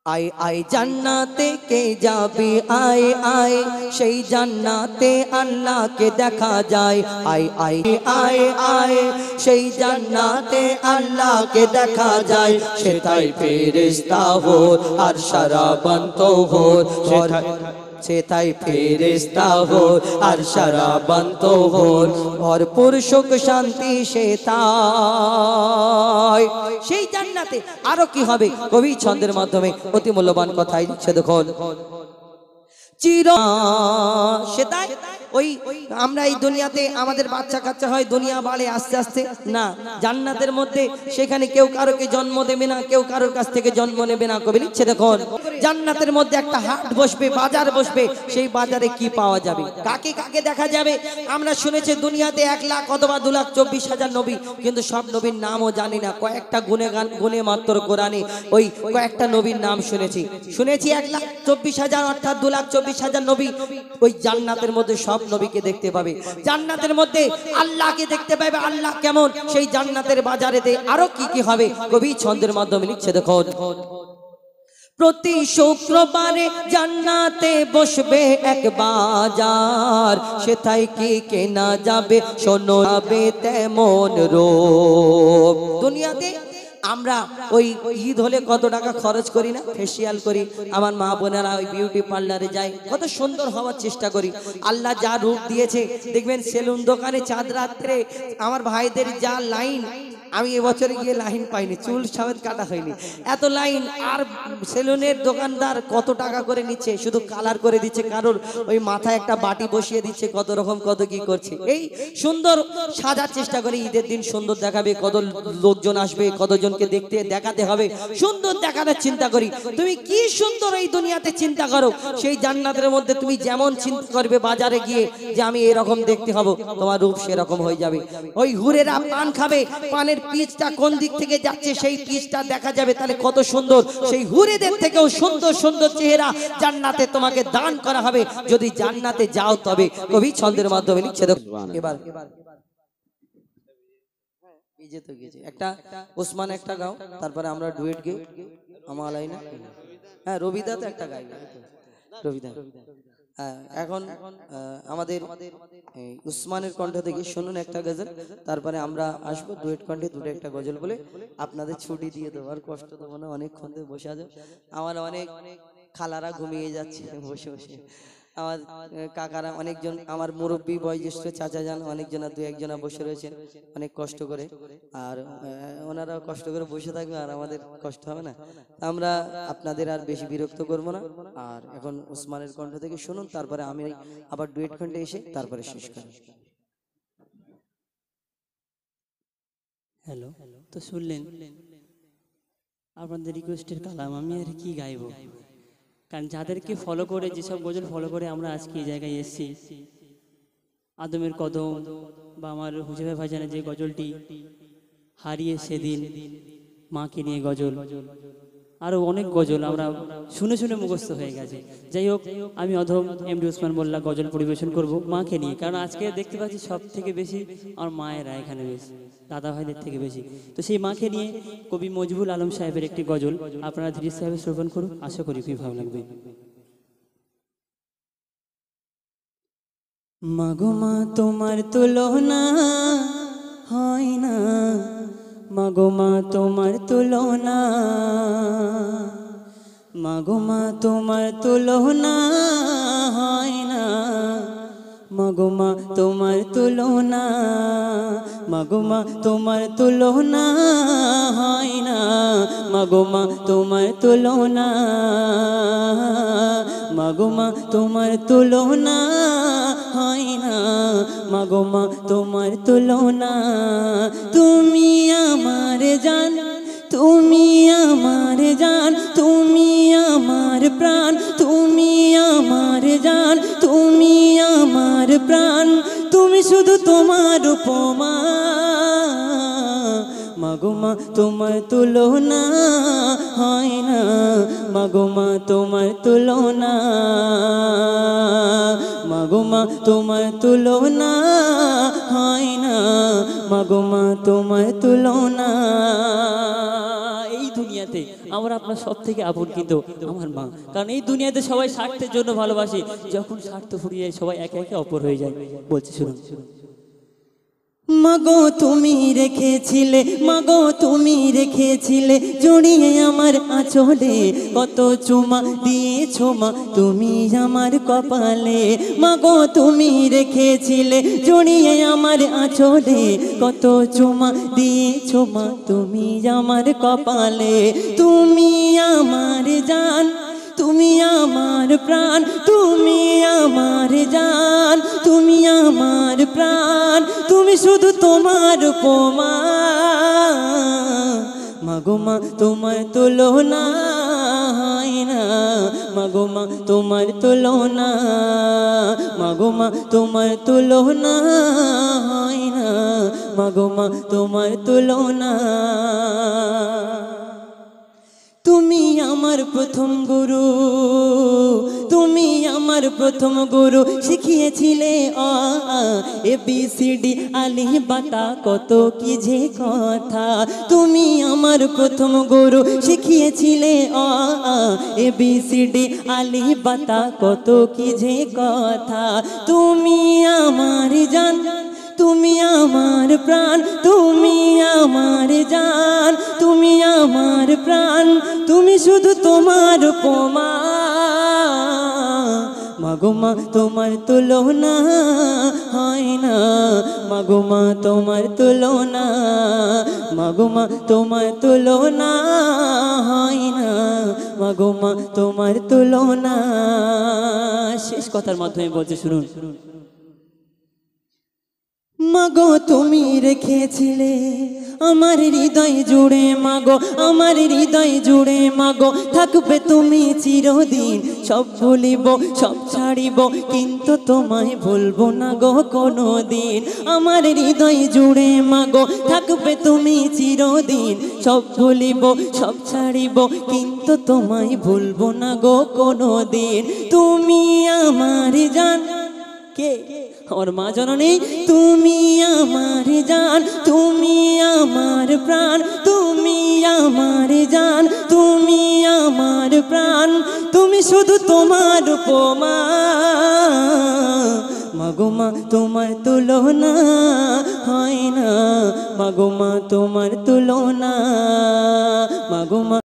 S1: আয় আয় জান্নাতে কে যাবে, আয় আয় সেই জান্নাতে আল্লাহকে দেখা যায়। আয় আয় আয় আয় সেই জান্নাতে আল্লাহকে দেখা যায়। সেটাই ফেরেশতা হোর আর সারাবন্ত হোর, সেটাই ফেরেশতা হোর আর সারাবন্ত হোর, ভরপুর সুখ শান্তি সেটাই। সেই জান্নাতে আরো কি হবে, কবি ছন্দের মাধ্যমে অতি মূল্যবান কথাই লিখছে দেখুন। চির সেটাই ওই আমরা এই দুনিয়াতে আমাদের বাচ্চা কাচ্চা হয়, দুনিয়া বাড়ে আস্তে আস্তে, না জান্নাতের মধ্যে সেখানে কেউ কারোকে জন্ম দেবে না, কেউ কারোর কাছ থেকে জন্ম নেবে না। কবি লিখছে দেখুন, জান্নাতের মধ্যে একটা হাট বসবে, বাজার বসবে, সেই বাজারে কি পাওয়া যাবে, কাকে কাকে দেখা যাবে। আমরা শুনেছি দুনিয়াতে 1 লাখ অথবা 2,24,000 নবী, কিন্তু সব নবীর নামও জানি না। কয়েকটা গুণে মাত্র কোরআনে ওই কয়েকটা নবীর নাম শুনেছি 1,24,000 অর্থাৎ 2,24,000 নবী ওই জান্নাতের মধ্যে সব নবীকে দেখতে পাবে। জান্নাতের মধ্যে আল্লাহকে দেখতে পাবে। আল্লাহ কেমন, সেই জান্নাতের বাজারেতে আরো কি কি হবে, কবি ছন্দের মাধ্যমে লিখছে দেখুন। প্রতি শুক্রবারে জান্নাতে বসবে এক বাজার, সেটাই কি কেনা যাবে, শোনো যাবে তেমন রূপ। দুনিয়াতে আমরা ওই ঈদ হলে কত টাকা খরচ করি না, ফেসিয়াল করি, আমার মা বোনেরা ওই বিউটি পার্লারে যায়, কত সুন্দর হওয়ার চেষ্টা করি। আল্লাহ যা রূপ দিয়েছে দেখবেন, সেলুন দোকানে চাঁদ রাত্রে আমার ভাইদের যা লাইন, আমি এবছরে গিয়ে লাইন পাইনি, চুল সমেত কাটা হয়নি, এত লাইন। আর সেলুনের দোকানদার কত টাকা করে নিচ্ছে, শুধু কালার করে দিচ্ছে, কারোর ওই মাথায় একটা বাটি বসিয়ে দিচ্ছে, কত রকম কত কি করছে। এই সুন্দর সাজার চেষ্টা করে, ঈদের দিন সুন্দর দেখাবে, কত লোকজন আসবে, কতজনকে দেখাতে হবে, সুন্দর দেখানোর চিন্তা করি। তুমি কি সুন্দর এই দুনিয়াতে চিন্তা করো, সেই জান্নাতের মধ্যে তুমি যেমন চিন্তা করবে বাজারে গিয়ে যে আমি এরকম দেখতে হব, তোমার রূপ সেরকম হয়ে যাবে। ওই হুরেরা পান খাবে, পানের পিচটা কোন দিক থেকে যাচ্ছে সেই পিচটা দেখা যাবে, তাহলে কত সুন্দর। সেই হুরেদের থেকেও সুন্দর সুন্দর চেহারা জান্নাতে তোমাকে দান করা হবে যদি জান্নাতে যাও তবে। কবি ছন্দের মাধ্যমে লিখছে এবার একটা ওসমান একটা গাও, তারপরে আমরা ডুয়েট গেয়ে আমার লাইনে, হ্যাঁ রবিদা তো একটা গাইবে, রবিদা। এখন আমাদের উসমানের কণ্ঠ থেকে শুনুন একটা গজল, তারপরে আমরা আসবো ডুয়েট কণ্ঠে দুটো একটা গজল বলে আপনাদের ছুটি দিয়ে দেবো। আর কষ্ট দেবো না, অনেকক্ষণ ধরে বসে আছে, আমার অনেক খালারা ঘুমিয়ে যাচ্ছে বসে বসে, আমার কাকারা অনেকজন, আমার মুরব্বী বয়োজ্যেষ্ঠ চাচা যান অনেকজনা, 2-1 বসে রয়েছেন অনেক কষ্ট করে, আর ওনারাও কষ্ট করে বসে থাকবে, আর আমাদের কষ্ট হবে না। আমরা আপনাদের আর বেশি বিরক্ত করব না। আর এখন উসমানের কণ্ঠ থেকে শুনুন, তারপরে আমি আবার ডুয়েট কণ্ঠে এসে তারপরে শেষ করি।
S3: হ্যালো, তো শুনলেন আপনাদের রিকোয়েস্টের কালাম, আমি আর কি গাইবো, কারণ যাদেরকে ফলো করে, যেসব গজল ফলো করে আমরা আজকে এই জায়গায় এসেছি, আদমের কদম বা আমার হুজুফে ভাইজানের যে গজলটি হারিয়ে সেদিন, মাকে নিয়ে গজল, আরও অনেক গজল আমরা শুনে শুনে মুখস্থ হয়ে গেছে। যাই হোক, আমি অধম এমডি ওসমান মোল্লা গজল পরিবেশন করব মাকে নিয়ে, কারণ আজকে দেখতে পাচ্ছি সব থেকে বেশি আমার মায়েরা এখানে বেশি, দাদা ভাইদের থেকে বেশি। তো সেই মাকে নিয়ে কবি মজবুল আলম সাহেবের একটি গজল আপনারা ধীরে সাহেবের শ্রবণ করুন, আশা করি খুবই ভালো লাগবে। মাগো মা তোমার তুলনা হয় না, মাগো মা তোমার তুলনা, মাগো মা তোমার তুলনা হয় না, মাগো মা তোমার তুলনা, মাগো মা তোমার তুলনা হয় না, মাগো মা তোমার তুলনা, মাগো মা তোমার তুলনা হয় না, মাগো মা তোমার তুলনা। তুমি আমার জান, তুমি আমার জান, তুমি আমার প্রাণ, তুমি আমার জান, তুমি আমার প্রাণ, তুমি শুধু তোমার উপমা, মাগো মা তোমার তুলনা হয় না, মাগো মা তোমার তুলনা, মাগো মা তোমার তুলনা হয় না, মাগো মা তোমার তুলনা। এই দুনিয়া দুনিয়াতে আমার আপনার সব থেকে আপন কিন্তু আমার মা। কারণ এই দুনিয়াতে সবাই স্বার্থের জন্য ভালোবাসি, যখন স্বার্থ ফুরিয়ে যায় সবাই একে একে অপর হয়ে যায়। বলছি শুনুন। মাগো তুমি রেখেছিলে, মাগো তুমি রেখেছিলে জড়িয়ে আমার আঁচলে, কত চুমা দিয়েছো মা তুমি আমার কপালে। মাগো তুমি রেখেছিলে জড়িয়ে আমার আঁচলে, কত চুমা দিয়েছো মা তুমি আমার কপালে। তুমি আমার জান, তুমি আমার প্রাণ, তুমি আমার জান, তুমি আমার প্রাণ, তুমি শুধু তোমার উপমা। মাগো মা তোমার তুলনা হয় না, মাগো মা তোমার তুলনা, মাগো মা তোমার তুলনা হয় না, মাগো মা তোমার তুলনা। তুমি আমার প্রথম গুরু, তুমি আমার প্রথম গুরু, শিখিয়েছিলে অ এ বি সি ডি আলি বাতা কত কি যে কথা। তুমি আমার প্রথম গুরু, শিখিয়েছিলে অ এ বি সি ডি আলি বাতা কত কি যে কথা। তুমি আমার জান, তুমি আমার প্রাণ, তুমি আমার জান, তুমি আমার প্রাণ, তুমি শুধু তোমার উপমা। মাগো মা তোমার তুলনা হয় না, মাগো মা তোমার তুলনা, মাগো মা তোমার তুলনা হয় না, মাগো মা তোমার তুলনা। শেষ কথার মাধ্যমে বলছে শুনুন। মাগো তুমি রেখেছিলে আমার হৃদয় জুড়ে, মাগো আমার হৃদয় জুড়ে, মাগো থাকবে তুমি চিরদিন। সব ভুলিব সব ছাড়িব কিন্তু তোমায় ভুলবো না গো কোনো দিন। আমার হৃদয় জুড়ে মাগো থাকবে তুমি চিরদিন। সব ভুলিব সব ছাড়িব কিন্তু তোমায় ভুলবো না গো কোনো দিন। তুমি আমার জান, কে আমার মা জননী, তুমি আমার জান, তুমি আমার প্রাণ, তুমি আমার জান, তুমি আমার প্রাণ, তুমি শুধু তোমার উপমা। মাগো মা তোমার তুলনা হয় না, মাগো মা তোমার তুলনা, মাগো মা।